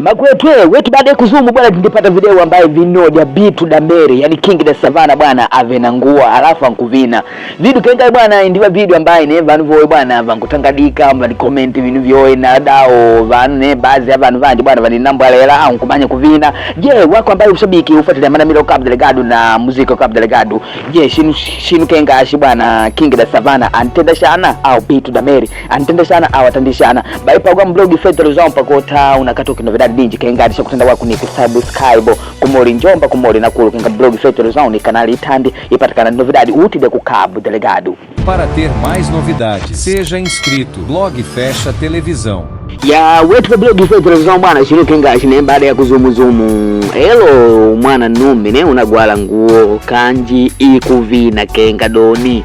Makwetu wetu baada ya kuzumu bwana tungepata video ambayo vinoja bitu dameri yani King the Savana bwana avenangua alafu ankuvina. Video kenga bwana ndiwa video ambayo ne vanhu voe bwana vankutangadika mvani comment vinu vyoe na dao vanhu ne baadhi ya vanhu vandi bwana vani namba lela au kumanya kuvina. Je, wako ambaye ushabiki ufuatilia Mandamiro Cabo Delgado na muziki Cabo Delgado. Je, shinu kenga ashi bwana King the Savana antenda shana au bitu dameri antenda shana au atandishana. Baipa kwa blog Fedro zao pakota unakatoka na dinji kengadisha kutenda wako ni kusubscribe kumori njomba kumori na kulu kenga blog Fedro zao ni kanali itandi ipatikana novidade utide ku Cabo Delgado. Para ter mais novidades, seja inscrito. Blog Fecha Televisão. Ya wetu kwa blog Fedro zao bwana shinu kenga shine baada ya kuzumuzumu. Hello mwana nume ne unagwala nguo kanji ikuvina kenga doni.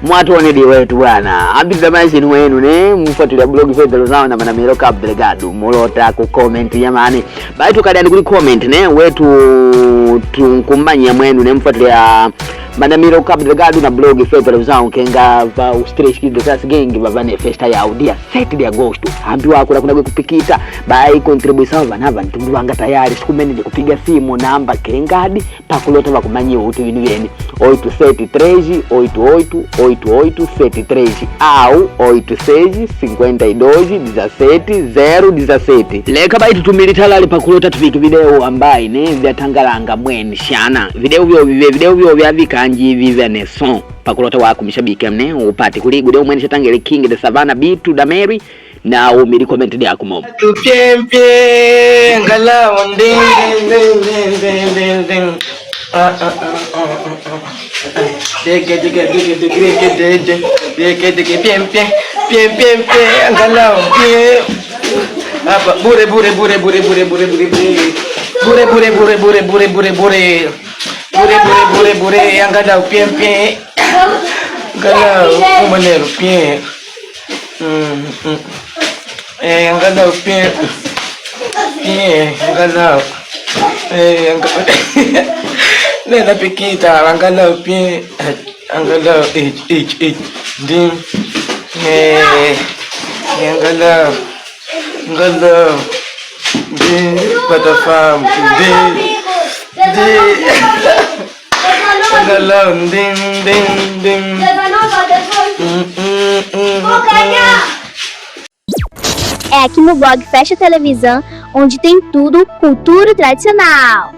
Mwatu wanidi wetu bwana abida maishini wenu ne mfuatilia blog Fedro zao na Mandamiro Cabo Delgado mulota ku comment jamani baitu kadani kuli comment ne wetu tunkumbanya mwenu ne mfuatilia Mandamiro Cabo Delgado na blog Fedro zao kenga va ustresh kido sasa gengi bavane festa ya audia 7 de agosto ambiwa akula kuna kupikita bai contribution vanava ntumbuanga tayari sikumeni de kupiga simu namba kengadi pakulota bakumanyi utu vinu vyeni 873 888873 au 865217 leka bai tutumilitalali pakulota tufiki video ambaye ne vyatangalanga mweni shana video vyo vyavikanji vive ne son pakulota wako mshabiki amne upate kuligu leo mweni shatangele King the Savana bitu dameri na umili comment yako mob piempie ngala wande dege piempie ngala pie apa bure ngala piempie ngala umanero pie ngala pie ngala nena pikita ngala pie ngala dim ngala dim patafam ngala dim É aqui no blog Fecha Televisão, onde tem tudo cultura tradicional.